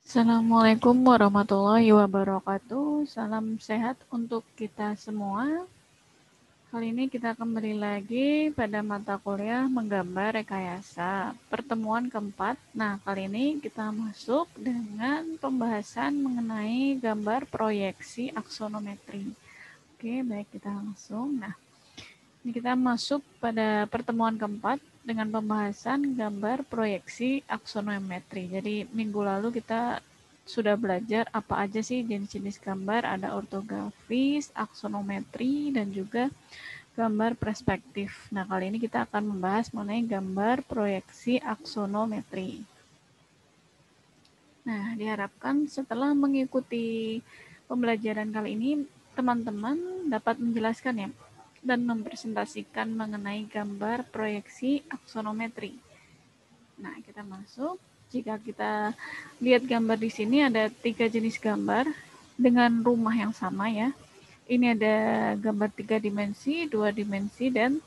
Assalamualaikum warahmatullahi wabarakatuh. Salam sehat untuk kita semua. Kali ini kita kembali lagi pada mata kuliah menggambar rekayasa pertemuan keempat. Nah, kali ini kita masuk dengan pembahasan mengenai gambar proyeksi aksonometri. Oke, baik, kita langsung. Nah, ini kita masuk pada pertemuan keempat dengan pembahasan gambar proyeksi aksonometri. Jadi minggu lalu kita sudah belajar apa aja sih jenis-jenis gambar, ada ortografis, aksonometri, dan juga gambar perspektif. Nah, kali ini kita akan membahas mengenai gambar proyeksi aksonometri. Nah, diharapkan setelah mengikuti pembelajaran kali ini, teman-teman dapat menjelaskan ya dan mempresentasikan mengenai gambar proyeksi aksonometri. Nah, kita masuk. Jika kita lihat gambar di sini ada 3 jenis gambar dengan rumah yang sama ya. Ini ada gambar 3 dimensi, 2 dimensi, dan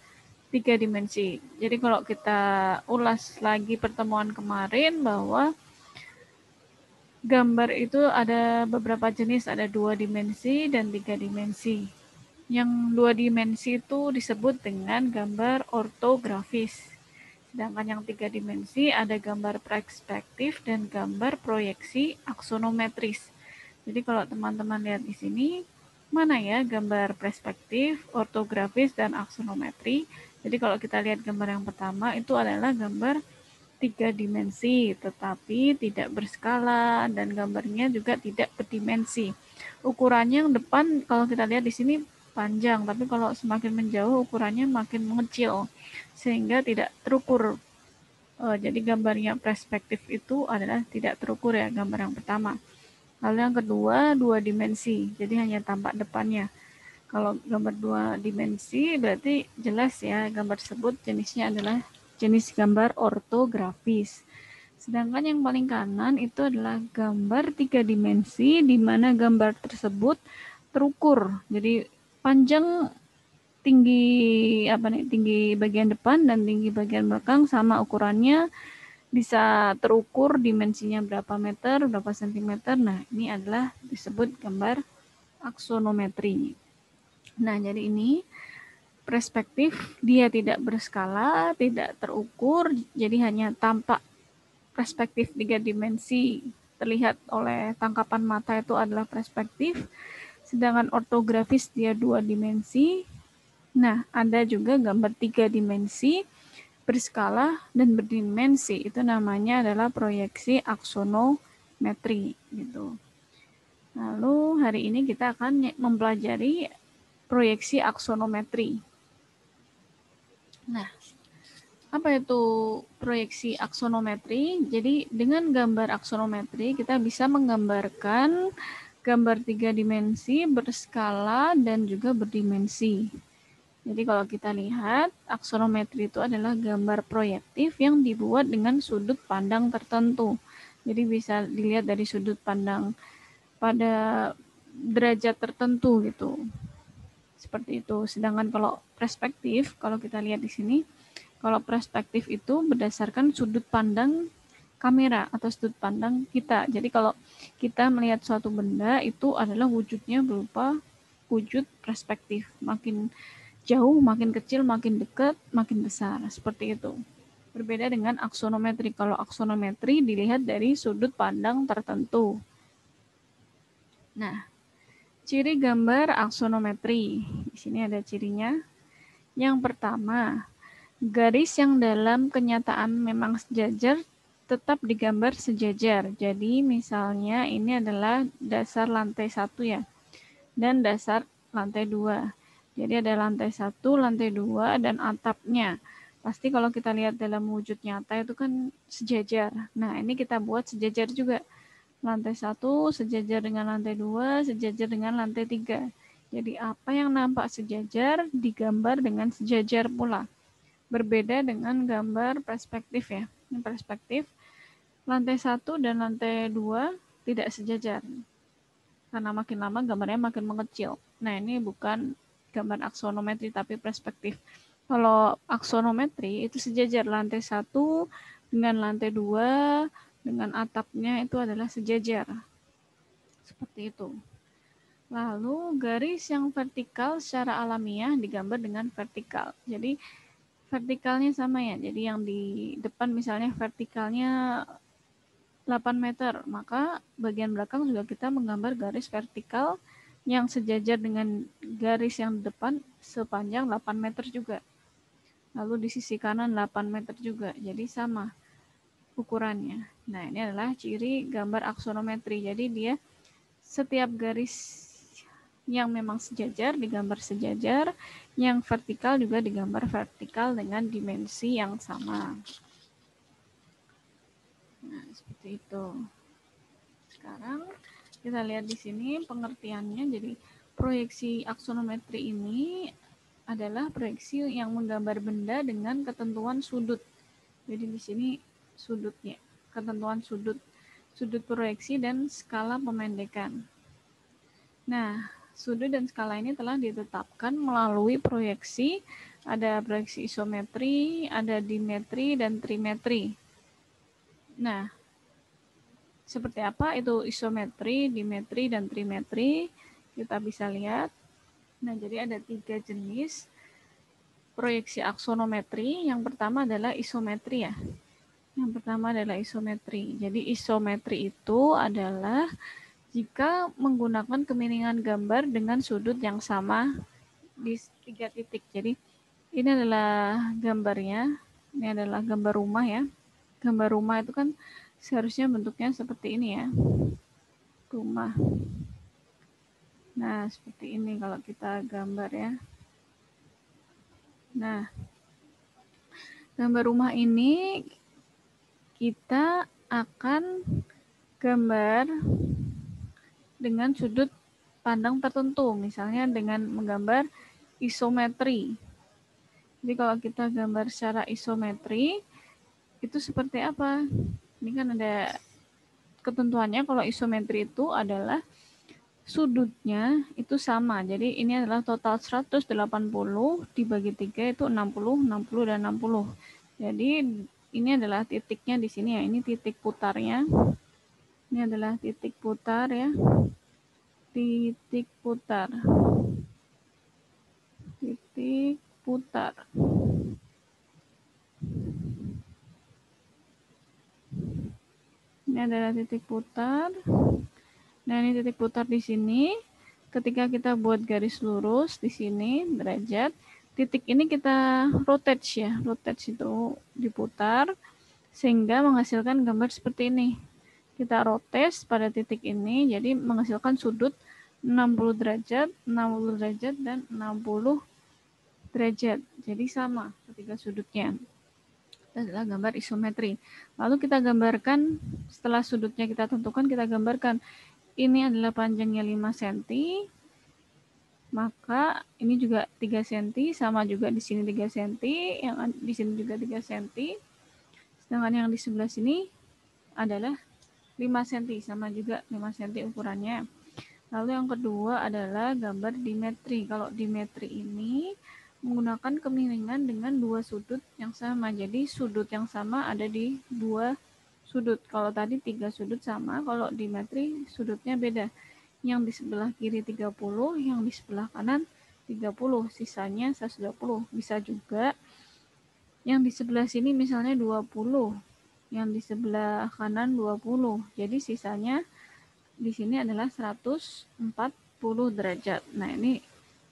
3 dimensi. Jadi kalau kita ulas lagi pertemuan kemarin bahwa gambar itu ada beberapa jenis, ada 2 dimensi dan 3 dimensi. Yang 2 dimensi itu disebut dengan gambar ortografis. Sedangkan yang 3 dimensi ada gambar perspektif dan gambar proyeksi aksonometris. Jadi kalau teman-teman lihat di sini, mana ya gambar perspektif, ortografis, dan aksonometri. Jadi kalau kita lihat gambar yang pertama itu adalah gambar 3 dimensi, tetapi tidak berskala dan gambarnya juga tidak berdimensi. Ukurannya yang depan kalau kita lihat di sini panjang, tapi kalau semakin menjauh ukurannya makin mengecil sehingga tidak terukur. Jadi gambarnya perspektif itu adalah tidak terukur ya, gambar yang pertama. Lalu yang kedua, 2 dimensi, jadi hanya tampak depannya. Kalau gambar 2 dimensi berarti jelas ya gambar tersebut jenisnya adalah jenis gambar ortografis. Sedangkan yang paling kanan itu adalah gambar 3 dimensi di mana gambar tersebut terukur. Jadi panjang, tinggi bagian depan dan tinggi bagian belakang sama ukurannya, bisa terukur dimensinya berapa meter, berapa sentimeter. Nah, ini adalah disebut gambar aksonometri. Nah, jadi ini perspektif, dia tidak berskala, tidak terukur, jadi hanya tampak perspektif 3 dimensi. Terlihat oleh tangkapan mata itu adalah perspektif, sedangkan ortografis dia 2 dimensi. Nah, ada juga gambar 3 dimensi, berskala dan berdimensi. Itu namanya adalah proyeksi aksonometri gitu. Lalu hari ini kita akan mempelajari proyeksi aksonometri. Nah, apa itu proyeksi aksonometri? Jadi dengan gambar aksonometri kita bisa menggambarkan gambar 3 dimensi, berskala, dan juga berdimensi. Jadi kalau kita lihat, aksonometri itu adalah gambar proyektif yang dibuat dengan sudut pandang tertentu. Jadi bisa dilihat dari sudut pandang pada derajat tertentu gitu. Seperti itu. Sedangkan kalau perspektif, kalau kita lihat di sini, kalau perspektif itu berdasarkan sudut pandang kamera atau sudut pandang kita. Jadi kalau kita melihat suatu benda itu adalah wujudnya berupa wujud perspektif. Makin jauh, makin kecil, makin dekat, makin besar. Seperti itu. Berbeda dengan aksonometri. Kalau aksonometri dilihat dari sudut pandang tertentu. Nah, ciri gambar aksonometri. Di sini ada cirinya. Yang pertama, garis yang dalam kenyataan memang sejajar tetap digambar sejajar. Jadi misalnya ini adalah dasar lantai 1 ya, dan dasar lantai 2. Jadi ada lantai 1, lantai 2, dan atapnya. Pasti kalau kita lihat dalam wujud nyata itu kan sejajar. Nah, ini kita buat sejajar juga. Lantai 1 sejajar dengan lantai 2, sejajar dengan lantai 3. Jadi apa yang nampak sejajar digambar dengan sejajar pula. Berbeda dengan gambar perspektif ya. Ini perspektif lantai 1 dan lantai 2 tidak sejajar. Karena makin lama gambarnya makin mengecil. Nah, ini bukan gambar aksonometri tapi perspektif. Kalau aksonometri itu sejajar lantai 1 dengan lantai 2 dengan atapnya itu adalah sejajar. Seperti itu. Lalu garis yang vertikal secara alamiah digambar dengan vertikal. Jadi vertikalnya sama ya. Jadi yang di depan misalnya vertikalnya 8 meter, maka bagian belakang juga kita menggambar garis vertikal yang sejajar dengan garis yang di depan sepanjang 8 meter juga. Lalu di sisi kanan 8 meter juga. Jadi sama ukurannya. Nah, ini adalah ciri gambar aksonometri. Jadi dia setiap garis yang memang sejajar digambar sejajar, yang vertikal juga digambar vertikal dengan dimensi yang sama. Nah, seperti itu. Sekarang kita lihat di sini pengertiannya. Jadi proyeksi aksonometri ini adalah proyeksi yang menggambar benda dengan ketentuan sudut. Jadi di sini sudutnya, ketentuan sudut proyeksi dan skala pemendekan. Nah, sudut dan skala ini telah ditetapkan melalui proyeksi. Ada proyeksi isometri, ada dimetri, dan trimetri. Nah, seperti apa itu isometri, dimetri, dan trimetri? Kita bisa lihat. Nah, jadi ada 3 jenis proyeksi aksonometri. Yang pertama adalah isometri ya. Yang pertama adalah isometri. Jadi isometri itu adalah jika menggunakan kemiringan gambar dengan sudut yang sama di 3 titik. Jadi ini adalah gambarnya. Ini adalah gambar rumah ya. Gambar rumah itu kan seharusnya bentuknya seperti ini ya. Rumah. Nah, seperti ini kalau kita gambar ya. Nah, gambar rumah ini kita akan gambar dengan sudut pandang tertentu, misalnya dengan menggambar isometri. Jadi kalau kita gambar secara isometri, itu seperti apa? Ini kan ada ketentuannya, kalau isometri itu adalah sudutnya itu sama. Jadi ini adalah total 180 dibagi 3 itu 60, 60, dan 60. Jadi ini adalah titiknya di sini ya. Ini titik putarnya. Ini adalah titik putar ya. Titik putar. Titik putar. Ini adalah titik putar. Nah, ini titik putar di sini. Ketika kita buat garis lurus di sini derajat, titik ini kita rotate ya. Rotate itu diputar sehingga menghasilkan gambar seperti ini. Kita rotate pada titik ini, jadi menghasilkan sudut 60 derajat, 60 derajat, dan 60 derajat. Jadi sama ketiga sudutnya. Itu adalah gambar isometri. Lalu kita gambarkan, setelah sudutnya kita tentukan, kita gambarkan ini adalah panjangnya 5 cm, maka ini juga 3 cm, sama juga di sini 3 cm, yang di sini juga 3 cm. Sedangkan yang di sebelah sini adalah 5 cm, sama juga 5 cm ukurannya. Lalu yang kedua adalah gambar dimetri. Kalau dimetri ini menggunakan kemiringan dengan 2 sudut yang sama. Jadi sudut yang sama ada di 2 sudut. Kalau tadi 3 sudut sama, kalau dimetri sudutnya beda. Yang di sebelah kiri 30, yang di sebelah kanan 30, sisanya 120. Bisa juga yang di sebelah sini misalnya 20, yang di sebelah kanan 20. Jadi sisanya di sini adalah 140 derajat. Nah, ini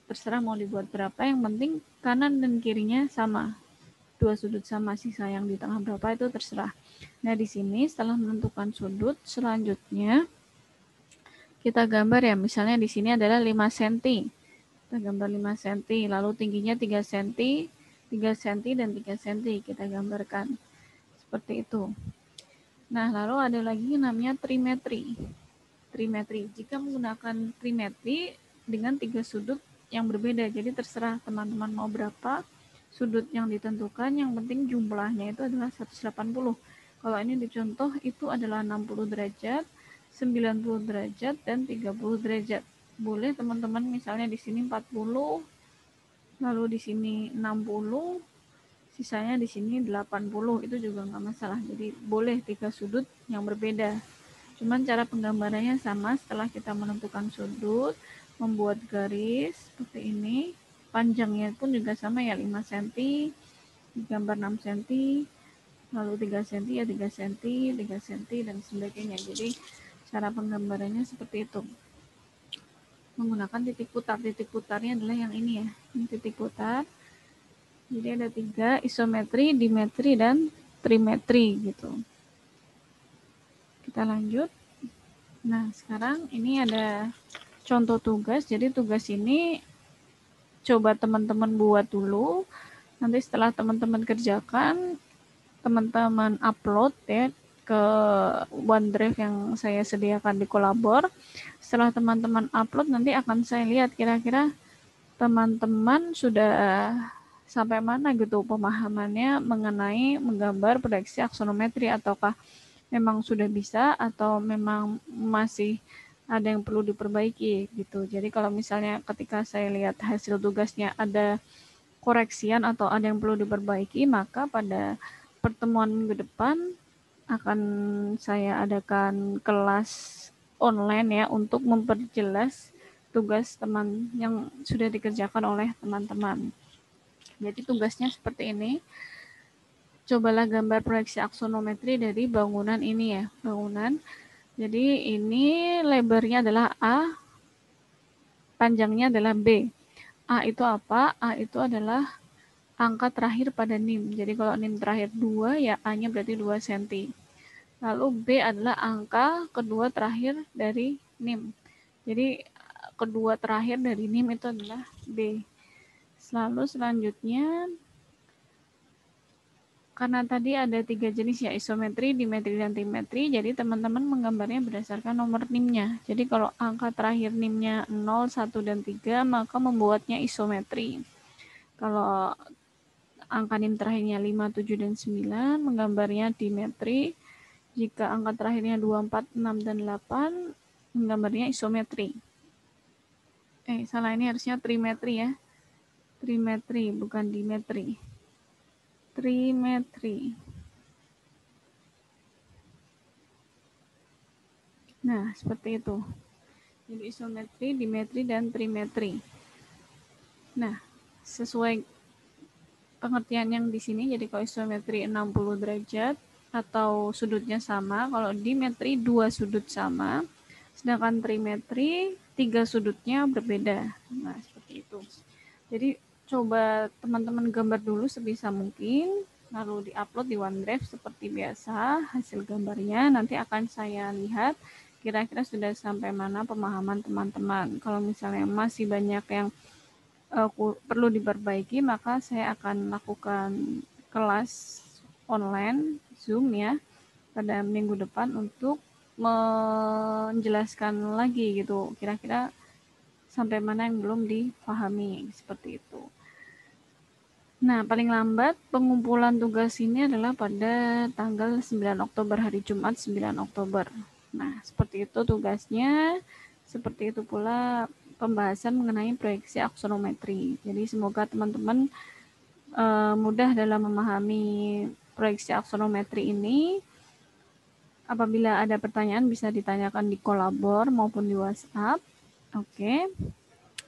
terserah mau dibuat berapa, yang penting kanan dan kirinya sama. 2 sudut sama, sisa yang di tengah berapa itu terserah. Nah, di sini setelah menentukan sudut, selanjutnya kita gambar ya, misalnya di sini adalah 5 cm. Kita gambar 5 cm, lalu tingginya 3 cm, 3 cm, dan 3 cm kita gambarkan. Seperti itu. Nah, lalu ada lagi namanya trimetri. Trimetri. Jika menggunakan trimetri dengan 3 sudut yang berbeda, jadi terserah teman-teman mau berapa sudut yang ditentukan, yang penting jumlahnya itu adalah 180. Kalau ini dicontoh itu adalah 60 derajat, 90 derajat, dan 30 derajat. Boleh teman-teman misalnya di sini 40, lalu di sini 60, sisanya di sini 80, itu juga nggak masalah. Jadi boleh 3 sudut yang berbeda. Cuman cara penggambarannya sama. Setelah kita menentukan sudut, membuat garis seperti ini. Panjangnya pun juga sama ya, 5 cm, digambar 6 cm, lalu 3 cm ya 3 cm, 3 cm, dan sebagainya. Jadi cara penggambarannya seperti itu. Menggunakan titik putar. Titik putarnya adalah yang ini ya. Ini titik putar. Jadi ada 3, isometri, dimetri, dan trimetri gitu. Kita lanjut. Nah, sekarang ini ada contoh tugas. Jadi tugas ini coba teman-teman buat dulu. Nanti setelah teman-teman kerjakan, teman-teman upload ya ke OneDrive yang saya sediakan di Kolabor. Setelah teman-teman upload, nanti akan saya lihat kira-kira teman-teman sudah sampai mana gitu pemahamannya mengenai menggambar proyeksi aksonometri, ataukah memang sudah bisa atau memang masih ada yang perlu diperbaiki gitu. Jadi kalau misalnya ketika saya lihat hasil tugasnya ada koreksian atau ada yang perlu diperbaiki, maka pada pertemuan minggu depan akan saya adakan kelas online ya untuk memperjelas tugas teman yang sudah dikerjakan oleh teman-teman. Jadi tugasnya seperti ini. Cobalah gambar proyeksi aksonometri dari bangunan ini ya, bangunan. Jadi ini lebarnya adalah A, panjangnya adalah B. A itu apa? A itu adalah angka terakhir pada NIM. Jadi kalau NIM terakhir 2, ya A-nya berarti 2 cm. Lalu B adalah angka kedua terakhir dari NIM. Jadi kedua terakhir dari NIM itu adalah B. Lalu selanjutnya, karena tadi ada 3 jenis ya, isometri, dimetri, dan trimetri, jadi teman-teman menggambarnya berdasarkan nomor NIM-nya. Jadi kalau angka terakhir NIM-nya 0, 1, dan 3, maka membuatnya isometri. Kalau angka NIM terakhirnya 5, 7, dan 9, menggambarnya dimetri. Jika angka terakhirnya 2, 4, 6, dan 8, menggambarnya isometri. Salah, ini harusnya trimetri ya. Trimetri, bukan dimetri. Trimetri. Nah, seperti itu. Jadi isometri, dimetri, dan trimetri. Nah, sesuai pengertian yang di sini, jadi kalau isometri 60 derajat atau sudutnya sama, kalau dimetri 2 sudut sama, sedangkan trimetri 3 sudutnya berbeda. Nah, seperti itu. Jadi coba teman-teman gambar dulu sebisa mungkin, lalu diupload di OneDrive seperti biasa hasil gambarnya. Nanti akan saya lihat kira-kira sudah sampai mana pemahaman teman-teman. Kalau misalnya masih banyak yang perlu diperbaiki, maka saya akan lakukan kelas online Zoom ya pada minggu depan untuk menjelaskan lagi gitu kira-kira sampai mana yang belum dipahami, seperti itu. Nah, paling lambat pengumpulan tugas ini adalah pada tanggal 9 Oktober, hari Jumat 9 Oktober. Nah, seperti itu tugasnya. Seperti itu pula pembahasan mengenai proyeksi aksonometri. Jadi semoga teman-teman mudah dalam memahami proyeksi aksonometri ini. Apabila ada pertanyaan bisa ditanyakan di Kolabor maupun di WhatsApp. Oke.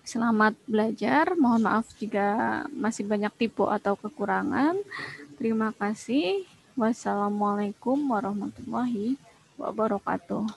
Selamat belajar. Mohon maaf jika masih banyak tipu atau kekurangan. Terima kasih. Wassalamualaikum warahmatullahi wabarakatuh.